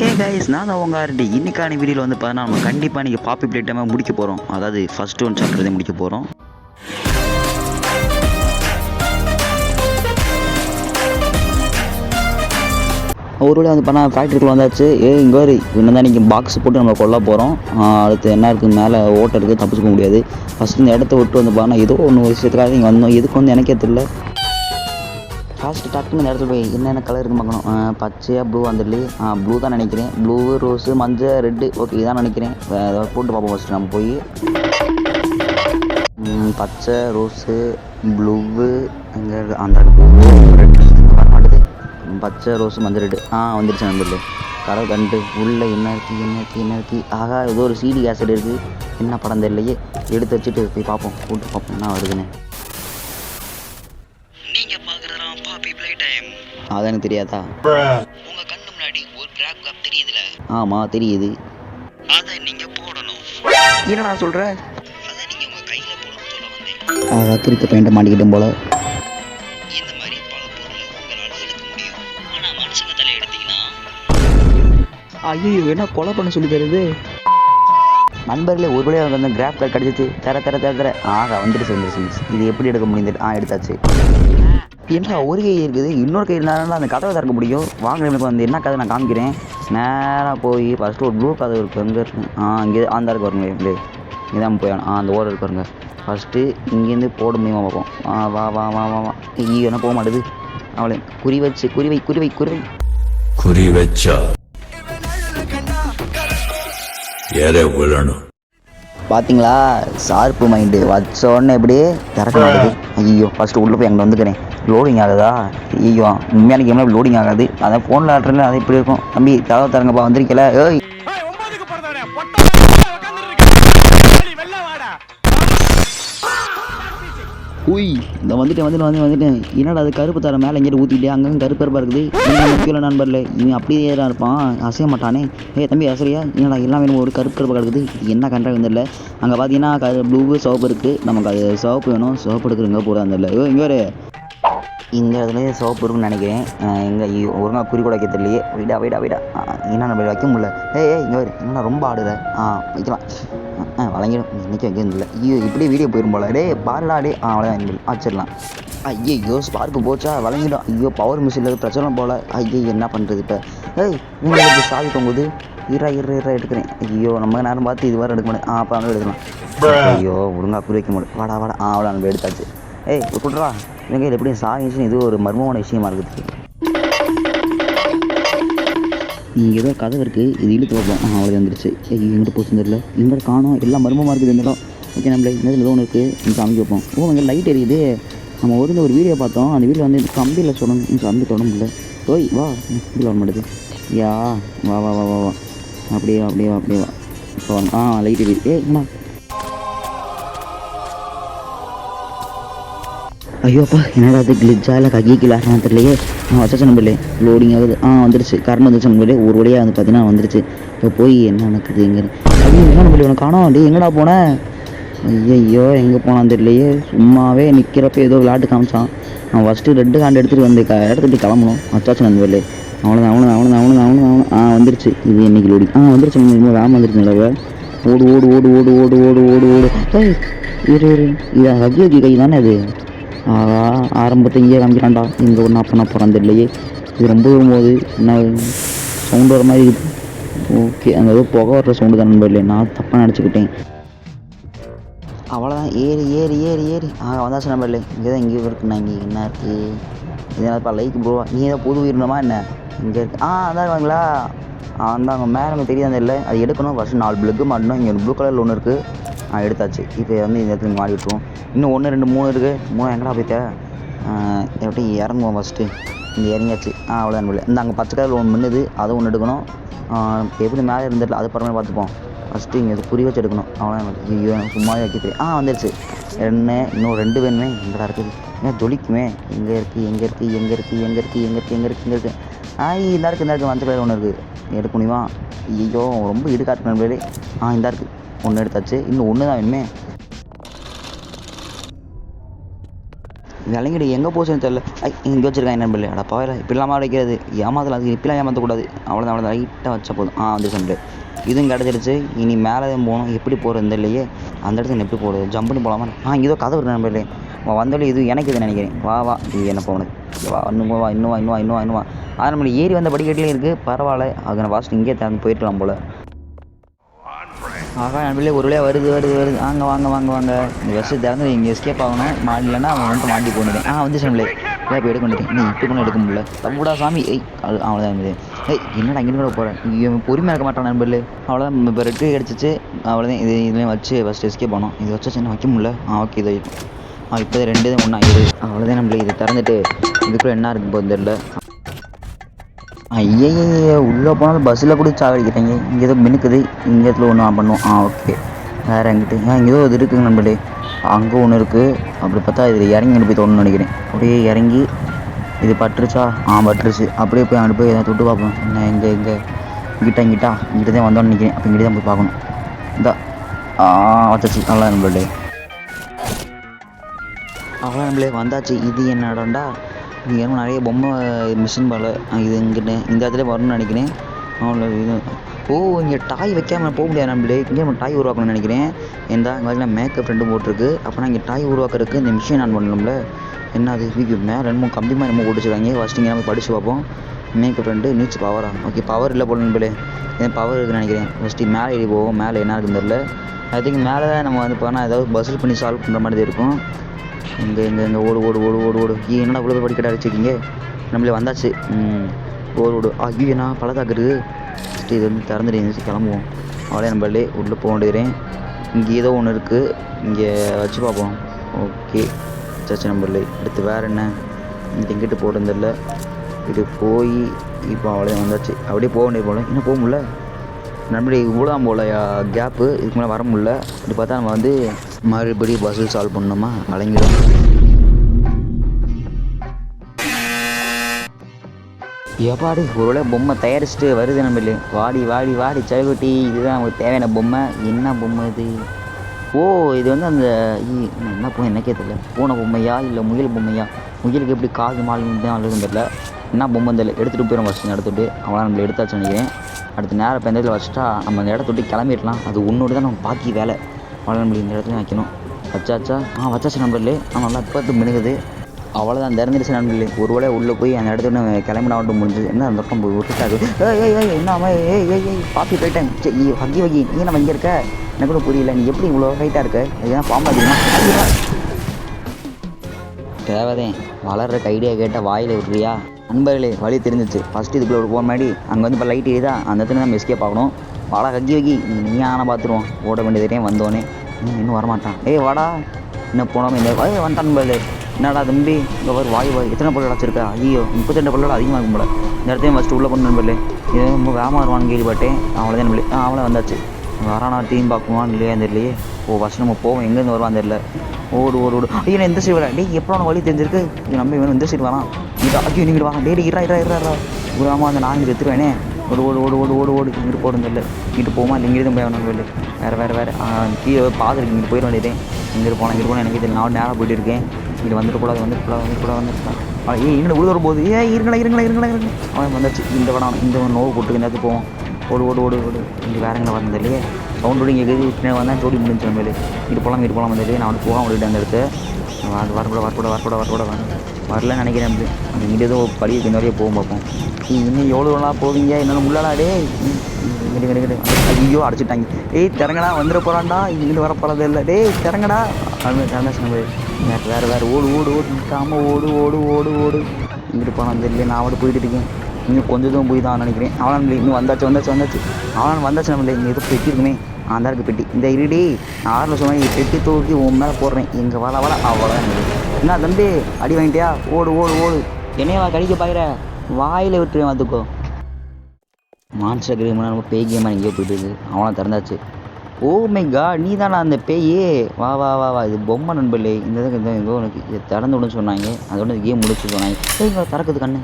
Hey guys, நான் தான் உங்கள் ஆர்டி. இன்னைக்கான வீடியோவில் வந்து பார்த்தீங்கன்னா நம்ம கண்டிப்பாக இன்றைக்கி பாப்பி பிளேட்டமாக முடிக்க போகிறோம். அதாவது ஃபஸ்ட்டு ஒன் சாப்டர் முடிக்க போகிறோம். ஒரு வழியாக வந்து பண்ணால் ஃபேக்ட்ரிக்குள்ளே வந்தாச்சு. இங்கே வரை இன்னும் தான் இன்றைக்கி பாக்ஸ் போட்டு நம்ம கொல்ல போகிறோம். அடுத்து என்ன இருக்குது, மேலே ஓட்டை இருக்குது, தப்பிச்சுக்க முடியாது. ஃபஸ்ட்டு இந்த இடத்த விட்டு வந்து பார்த்தா ஏதோ ஒன்று விஷயத்துக்காக இங்கே வந்தோம். எதுக்கு வந்து எனக்கே தெரியல. ஃபஸ்ட்டு டக்குன்னு இந்த இடத்துல போய் என்னென்ன கலர் இருக்குன்னு பார்க்கணும். பச்சையாக ப்ளூ வந்துடலி, ப்ளூ தான் நினைக்கிறேன். ப்ளூ, ரோஸு, மஞ்சள், ரெட்டு, ஓகே இதான் நினைக்கிறேன். ஏதாவது போட்டு பார்ப்போம். ஃபஸ்ட்டு நம்ம போய் பச்சை, ரோஸு, ப்ளூவு, அங்கே அந்த ப்ளூ, ரெட்டு வர மாட்டுது. பச்சை, ரோஸு, மஞ்சள், ரெட்டு வந்துடுச்சு நண்பர்கள். கலர் கண்டு உள்ளே என்ன இருக்குது. ஆகா, ஏதோ ஒரு சிடி கேசட் இருக்குது. என்ன படம் தெரியலையே. எடுத்து வச்சுட்டு போய் பார்ப்போம், போட்டு பார்ப்போம் என்ன வருதுன்னு. அதான் எனக்கு தெரியாதா? உங்க கண்ணு முன்னாடி ஒரு கிராப் கப் தெரியுதுல? ஆமாம் தெரியுது. அதை நீங்க போடணும். என்னடா சொல்கிற? அதை நீங்க உங்க கையில போடணும் சொல்ல வந்தேன். அதான் திருக்க பெயிண்ட்டை மாட்டிக்கிட்டோம் போல. இந்த மாதிரி பல பொருளை உங்களால எடுக்க முடியும். ஆனா மனுஷங்க தலை எடுத்தீங்கன்னா ஐயோ, என்ன கொலை பண்ண சொல்லி தருது. நண்பர்களே, ஒரு வழியாக வந்து கிராஃப் கார்டு கிடச்சிச்சு. தர ஆகா வந்துடுச்சு. இது எப்படி எடுக்க முடியுது? எடுத்தாச்சு. என்ன ஒரு கை இருக்குது, இன்னொரு கை இருந்தாலும் அந்த கதவை திறக்க முடியும். வாங்க, எனக்கு வந்து என்ன கதை நான் காமிக்கிறேன். நேராக போய் ஃபஸ்ட்டு ஒரு ப்ளூ கதை இருக்குது. எங்கே இருக்கு? இங்கே அந்த இருக்கு வருங்க. இப்படி இதான் போய் அந்த ஓட இருக்கு வருங்க. ஃபஸ்ட்டு இங்கேருந்து போட முடியுமா பார்ப்போம். வா வா வா வா வா ஐயோ, என்ன போக மாட்டேது. அவளை குறி வச்சா பார்த்தீங்களா? ஷார்ப்பு மைண்டு வச்ச உடனே எப்படியே திறக்க மாட்டேது. ஐயோ, ஃபஸ்ட்டு உள்ளே போய் அங்கே வந்துக்கிறேன். லோடிங் ஆகுதா? ஐயோ, உண்மையான கேமில் லோடிங் ஆகாது. அதான் ஃபோனில் ஆட்டுறதுல அது இப்படி இருக்கும். தம்பி தகவ தரங்கப்பா, வந்திருக்கல. ஏய் உய், இந்த வந்துட்டேன். என்னடா அது கருப்பு தர மேலே எங்கேயும் ஊற்றிக்கிட்டே அங்கங்கே கருப்பருப்பாக இருக்குது. என்ன முக்கியம் நண்பர்ல, இவன் அப்படியே தான் இருப்பான், அசைய மாட்டானே. தம்பி அசையா? என்னடா எல்லாம் வேணும், ஒரு கருப்பு கிடக்குது. என்ன கண்டா வந்துடல. அங்கே பார்த்தீங்கன்னா ப்ளூ சிவப்பு இருக்குது. நமக்கு அது சிவப்பு வேணும். சிவப்பு எடுக்கிறங்க போட வந்துடல. இங்கே ஒரு இந்த இடத்துல சிவப்பு இருக்குன்னு நினைக்கிறேன். எங்கே ஒழுங்காக குறிக்கூட வைக்க தெரியலையே. வைடா என்ன நம்ம வைக்க முடியல. இங்கே வரு, என்ன ரொம்ப ஆடுற. வைக்கலாம். வழங்கிடும். இன்றைக்கி வைக்கிறதில்ல. ஐயோ, இப்படியே வீடியோ போயிடும் போல. பாருடா அவ்வளோதான் வச்சிடலாம். ஐயோ, ஸ்பார்க்கு போச்சா? வழங்கிடும். ஐயோ, பவர் மிஷினில் பிரச்சனை போல். ஐயோ, என்ன பண்ணுறது இப்போ? உங்களுக்கு சாவி தொங்குது. இரா எடுக்கிறேன். ஐயோ, நம்ம நேரம் பார்த்து இது வரை எடுக்க முடியும். அப்போ அங்கே எடுக்கலாம். ஐயோ, ஒழுங்காக குறி வைக்க முடியும். வாடா அவ்வளோ நம்ம எடுத்தாச்சு. கொடுறா. இவங்க எப்படியும் சாவி மிஷின் இது ஒரு மர்மமான விஷயமா இருக்குது. இங்கே ஏதோ கதவு இருக்குது. இது இழுத்து வைப்போம். அவ்வளோ வந்துருச்சு. எங்கிட்ட போச்சு தெரியல. இங்கே காணும். எல்லாம் மர்மமாக இருக்குது இந்த இடம். ஓகே, நம்மளே இந்த ஏதோ ஒன்று இருக்குது. இங்கே காமிக்க வைப்போம். இங்கே லைட் எரியுது. நம்ம ஒரு வீடியோ பார்த்தோம். அந்த வீடியோ வந்து கம்பியில் சொல்லணும். இங்கே கம்பி தொட முடியல. வா, கம்பியில் வர மாட்டேது. யா வா வா வா வா வா அப்படியே வா. இப்போ லைட் எரியுது. என்ன? ஐயோப்பா, என்னடா அது கிளிச்சா இல்லை கீழே தெரியலையே. வச்சா நம்பலே லோடிங் ஆகுது. வந்துருச்சு. கரண்ட் வந்துருச்சு நம்பளே. ஒரு வழியாக வந்து பார்த்தீங்கன்னா வந்துருச்சு. இப்போ போய் என்ன நடக்குது இங்கே? ஐயோ, என்ன நம்பளே உனக்கு காணோம். எங்கடா போனேன்? ஐயோ, எங்கே போனான்னு தெரியலையே. சும்மாவே நிற்கிறப்ப ஏதோ விளையாட்டு காமிச்சான். அவன் ஃபஸ்ட்டு ரெட்டு ஹேண்ட் எடுத்துகிட்டு வந்து இடத்துட்டு கிளம்பணும். வச்சாச்சு நம்பலே. அவ்வளோதான். வந்துருச்சு. இது இன்னைக்கு லோடிங். வந்துருச்சு. இன்னும் வேகம் வந்துருச்சு. நிலவை ஓடு. இரு இது ஹக்கி கை தானே அது? ஆரம்பத்தை இங்கே காமிக்கிறான்டா. இங்கே ஒன்றா பண்ண போகிறான் தெரியலையே. இது ரொம்ப வரும்போது என்ன சவுண்டு வர மாதிரி இருக்குது. ஓகே, அங்கே ஏதோ புகை வர்ற சவுண்டு தான் நண்பர்களே. நான் தப்பாக நினச்சிக்கிட்டேன். அவ்வளோதான். ஏறி வந்தாச்சு நண்பர்களே. இங்கே தான் இங்கே இருக்குண்ணா. இங்கே என்ன இருக்குது? இதனால்ப்பா லைக் ப்ரோ. நீ ஏதோ புது உயிரினமா என்ன? இங்கே இருக்குது. அதான் இருக்காங்களா? அங்கே மேலே தெரியாத இல்லை. அது எடுக்கணும். ஃபஸ்ட்டு 4 பிளக்கு மாட்டணும். இங்கே ப்ளூ கலரில் ஒன்று இருக்குது. எடுத்தாச்சு. இப்போ வந்து இந்த இடத்துல மாடி விட்டுருவோம். இன்னும் 1 2 3 இருக்குது. 3 எங்கடா போய்த்த? எப்படி இறங்குவோம் ஃபஸ்ட்டு. இங்கே இறங்கியாச்சு. அவ்வளோதான் இல்லை. இந்த அங்கே பச்சை கலரில் ஒன்று மின்னுது. அதை ஒன்று எடுக்கணும். எப்படி மேலே இருந்துடல. அது பரவாயில்ல பார்த்துப்போம். ஃபஸ்ட்டு இங்கே குறி வச்சு எடுக்கணும். அவ்வளோதான். ஐயோ, சும்மாவே வைக்க தெரியும். வந்துருச்சு. இன்னும் 2 வேணுமே. எங்கடா இருக்குது? ஏன் ஜொலிக்குமே. எங்கே இருக்குது? இந்த இருக்குது. மஞ்சள் கலர் ஒன்று இருக்குது. எடுக்க முடியுமா? ஐயோ, ரொம்ப இடுக்காட்டு நண்பர்களே. இந்த இருக்குது. ஒன்று எடுத்தாச்சு. இன்னும் ஒன்று தான் வேணுமே. விளங்கிடு எங்கே போச்சுன்னு தெரியல. இங்கே வச்சிருக்காங்க நண்பர்களே. அட பாவையில் இப்படி இல்லாமல் அடைக்கிறது ஏமாத்தலாம். அது இப்படிலாம் ஏமாற்றக்கூடாது. அவ்வளோதான் லைட்டாக வச்சா போதும். வந்துச்சு நண்பர்களே. இதுவும் கிடச்சிருச்சு. இனி மேலே தான் போகணும். எப்படி போகிறது இல்லையே. அந்த இடத்துல எப்படி போகிறது? ஜம்ப் பண்ணி போகலாமா? இங்கே ஏதோ கதை இருக்கு நண்பர்களே. வந்தாலும் இது எனக்கு இது நினைக்கிறேன். வா இது என்ன போகணும்? வா இன்னும் வா இன்னும் வா. அது நம்மளுக்கு ஏறி வந்த படிக்கட்டிலே இருக்குது. பரவாயில்ல. அது நான் ஃபஸ்ட்டு இங்கே திறந்து போயிருக்கலாம் போல். நண்பர்களே ஒரு வழியாக வருது. வாங்க இந்த பஸ்ஸு திறந்து இங்கே எஸ்கேப் ஆகணும். மாடலன்னா அவன் வந்துட்டு மாட்டி போட்டுட்டேன். வந்துச்சு நம்மளே. இப்போ எடுக்க முடியும். நீ இப்போ பண்ண எடுக்க முடியல. தப்புடா சாமி. அவ்வளோதான் இருந்தது. என்னடா இங்கே கூட போகிறேன். பொறுமையாக இருக்க மாட்டான் நண்பர்களே. அவ்வளோதான் இப்போ ரெட்டு கிடச்சிச்சு. அவ்வளோதான் இதுலேயும் வச்சு ஃபஸ்ட்டு எஸ்கேப் ஆகணும். இது வச்சு என்ன வைக்க முடியல. ஓகே இது இப்போ 2 தான் ஒன்றாகிடுது. அவ்வளோதான் நம்மளே. இதை திறந்துட்டு இதுக்குள்ளே என்ன இருக்குது போது தெரியல. ஐயய்ய உள்ளே போனாலும் பஸ்ஸில் கூட சாவடிக்கிறாங்க. இங்கே ஏதோ மினுக்குது. இங்கே இடத்துல ஒன்று பண்ணுவோம். ஓகே வேறு எங்கிட்டு இங்கே ஏதோ இது இருக்குங்க நண்பர்களே. அங்கே ஒன்று இருக்குது. அப்படி பார்த்தா இதில் இறங்கி போய் தோணுன்னு நினைக்கிறேன். அப்படியே இறங்கி இது பட்டுருச்சா? பட்டுருச்சு. அப்படியே போய் அங்கே போய் எதாவது தொட்டு பார்ப்போம். என்ன இங்கே இங்கிட்ட தான் வந்தோன்னு நினைக்கிறேன். அப்போ இங்கிட்ட தான் போய் பார்க்கணும். இந்த வச்சாச்சு. நல்லா நண்பர்களே. அவ்வளோ நம்மளே வந்தாச்சு. இது என்னடாண்டா இங்கே இன்னும் நிறைய பொம்மை மிஷின் போல். இது இங்கிட்ட இந்த இடத்துல வரணும்னு நினைக்கிறேன். அவ்வளோ இது இங்கே டாய் வைக்காமல் போக முடியாது நம்மளே. இங்கே நம்ம டாய் உருவாக்கணும்னு நினைக்கிறேன். இங்கே பார்த்தீங்கன்னா மேக்கப் ஃப்ரெண்டு போட்டிருக்கு. அப்போனா இங்கே டாய் உருவாக்குறதுக்கு இந்த மிஷின் ஆன் பண்ணணும்ல. என்ன அது மேலே 2-3 கம்பி மாதிரி நம்ம ஓடிச்சிருக்காங்க. ஃபஸ்ட்டு இங்கே நம்ம படித்து பார்ப்போம். மேக்கப் ஃப்ரெண்டு நீச்சு பவரா? ஓகே பவர் இல்லை போல நம்மளே. ஏன் பவர் இருக்குன்னு நினைக்கிறேன். ஃபஸ்ட்டு மேலே ஏறி போவோம். மேலே என்ன இருக்குன்னு தெரியல. ஐ திங்க் மேலே நம்ம வந்து போனால் ஏதாவது பஸ்ஸில் பண்ணி சால்வ் பண்ணுற மாதிரி இருக்கும். இங்கே ஓடு. என்னடா இவ்வளோ பேர் படிக்கட்டா வச்சுருக்கீங்க. நம்மளே வந்தாச்சு. ஓடு. என்ன பழத்தாக்கு இருக்குது. ஃபஸ்ட்டு இது வந்து திறந்துட்டு இருந்துச்சு. கிளம்புவோம். அவ்வளோ நம்மளே உள்ளே போக வேண்டியதுறேன். இங்கே ஏதோ ஒன்று இருக்குது. இங்கே வச்சு பார்ப்போம். ஓகே சச்சு நம்மளே. அடுத்து வேறு என்ன இங்கே எங்கிட்ட போகிறதில்ல. இது போய் இப்போ அவ்வளோ வந்தாச்சு. அப்படியே போக வேண்டியது போல். இன்னும் போக முடியல நம்மளே. இவ்வளோ போல் கேப்பு. இதுக்கு மேலே வர முடியல. இப்படி பார்த்தா நம்ம வந்து மறுபடியும் பஸ்ஸில் சால்வ் பண்ணோமா வழங்கிடும். எப்பாடி ஒருவேளை பொம்மை தயாரிச்சுட்டு வருது நம்மளே. வாடி சைகுட்டி. இதுதான் நமக்கு தேவையான பொம்மை. என்ன பொம்மை இது? இது வந்து அந்த என்ன பொம்மை எனக்கே தெரியல. பூனை பொம்மையா இல்லை முயல் பொம்மையா? முயலுக்கு எப்படி காது மால் தான் அழுகுன்னு தெரியல. என்ன பொம்மை தெரியல. எடுத்துகிட்டு போயிடும் ஃபஸ்ட்டு எடுத்துகிட்டு. அவ்வளோ நம்மளை எடுத்தாச்சு நினைக்கிறேன். அடுத்து நேரம் இப்போ இந்த இடத்துல வச்சுட்டா நம்ம அந்த இடத்த விட்டு கிளம்பிடலாம். அது ஒன்றோடு தான் நம்ம பாக்கி வேலை. அவ்வளோ நம்மளுக்கு இந்த இடத்துல வைக்கணும். வச்சாச்சா? வச்சாச்சு நண்பர்களே. நல்லா இப்போ மினுகுது. அவ்வளோதான் திறந்துருச்சு நண்பர்களே. ஒரு வேளை உள்ளே போய் அந்த இடத்துல கிளம்பினா மட்டும் முடிஞ்சது. என்ன அந்த பக்கம் போய் விட்டுட்டாது. என்ன பாப்பி போயிட்டேன். சரி வகி நீ நம்ம இங்கே இருக்க? எனக்கு கூட புரியல. நீ எப்படி இவ்வளோ ஹைட்டாக இருக்க? அதுதான் பாம்பாதிங்கன்னா தேவைதான். வளர்றக்கு ஐடியா கேட்டால் வாயில் விட்றியா? நண்பர்களே வழி தெரிஞ்சிச்சு. ஃபஸ்ட்டு இதுக்குள்ளே போக முன்னாடி அங்கே வந்து இப்போ லைட் எரியுதா? அந்த இடத்துல நம்ம எஸ்கேப் ஆகணும். வாடா வகி நீ ஆனால் பார்த்துருவோம். ஓட வேண்டியதுலேயும் வந்தோடனே இன்னும் வரமாட்டான். வாடா இன்னும் போனோம். இந்த வந்துட்டான் நண்பர்களே. என்னடா தம்பி இங்கே வாய் எத்தனை பல்லு அடைச்சிருக்கா? 32 பல்லோட அதிகமாக இருக்கும் போல. இந்த இடத்தையும் ஃபஸ்ட்டு உள்ளே பண்ண நண்பர்களே. இது ரொம்ப வேகமாக வருவான்னு கேள்விப்பட்டேன். அவ்வளோதான் நம்மளே. அவ்வளோ வந்தாச்சு. வரானா டீம் பார்க்குவான் இல்லையா தெரியலையே. ஃபஸ்ட்டு நம்ம போவோம். எங்கேருந்து வருவான் தெரியல. ஓடு ஐயோ எந்த சைடு வரேன். எப்போ வழி தெரிஞ்சிருக்கு. இது நம்ம வேணும் இந்த சைடு வரான். ஐயோ நீங்கள் வா. இரா ஒரு அந்த நான் இங்கே எடுத்துருவேனே. ஓடு இங்கிட்டு போடுங்க இல்லை. இங்கிட்டு போமா இல்லை இங்கிட்டு போய் வேணும் இல்லை. வேறு கீழே பார்த்துருக்கு. இங்கிட்டு போயிட வேண்டியதே. இங்கிட்டு போனால் எனக்கு தெரியல. நான் நேராக போயிட்டு இருக்கேன். இங்கே வந்துடக்கூடாது. இன்னும் உள்ள வரும்போது இருங்களா அவன் வந்துச்சு. இந்த வடம் இந்த நோவு போட்டு இந்த இடத்துக்கு போவோம். ஓடு இங்கே வேற எங்கே வந்தது இல்லையே. சவுண்டோடு இங்கே பின்னாடி வந்தால் ஜோடி முடிஞ்சு நம்மளே. இட்டு போகலாம் வந்தது. நான் வந்து போகாமல் விட்டுட்டு அந்த இடத்த வரக்கூட வரலன்னு நினைக்கிறேன். அந்த இங்கே ஏதோ படி நிறைய போகும் பார்ப்போம். இன்னும் எவ்வளோலாம் போவீங்க என்னால் உள்ளடா டே. ஐயோ அடிச்சுட்டாங்க. திறங்கடா வந்துட போகிறான்டா. இங்கிட்டு வர போகிறது இல்லை. திறங்கடா வேறு ஓடு நிற்காமல் ஓடு இங்கிட்டு போனால் தெரியல. நான் அவட போயிட்டு இருக்கேன். இன்னும் கொஞ்சம் தூரம் போய் தான் நினைக்கிறேன். அவளான் இன்னும் வந்தாச்சு. அவளான் வந்தாச்சு நம்மளே. இங்கே எதுவும் பெட்டி இருக்குமே. அந்த இருக்குது பெட்டி. இந்த இருடி நான் 6 சொன்னேன். பெட்டி தூக்கி உன் மேலே போடுறேன். எங்கே வள அவ்வளோதான். என்ன தம்பி அடி வாங்கிட்டியா? ஓடு என்னையா கடிக்க பாக்கிற? வாயில் விட்டுருவேன் பார்த்துக்கோ. மான்ஸ்டர் கிரீம் நம்ம பேய் கேமாக எங்கேயோ போயிட்டு இருக்குது. அவனாம் திறந்தாச்சு. மை காட் நீ தானே அந்த பேய். வா இது பொம்மை நண்பர்களே. இந்த இதுக்கு ஏதோ உனக்கு திறந்து விடுன்னு சொன்னாங்க. அதோட கேம் முடிச்சு சொன்னாங்க. திறக்குது கண்ணு.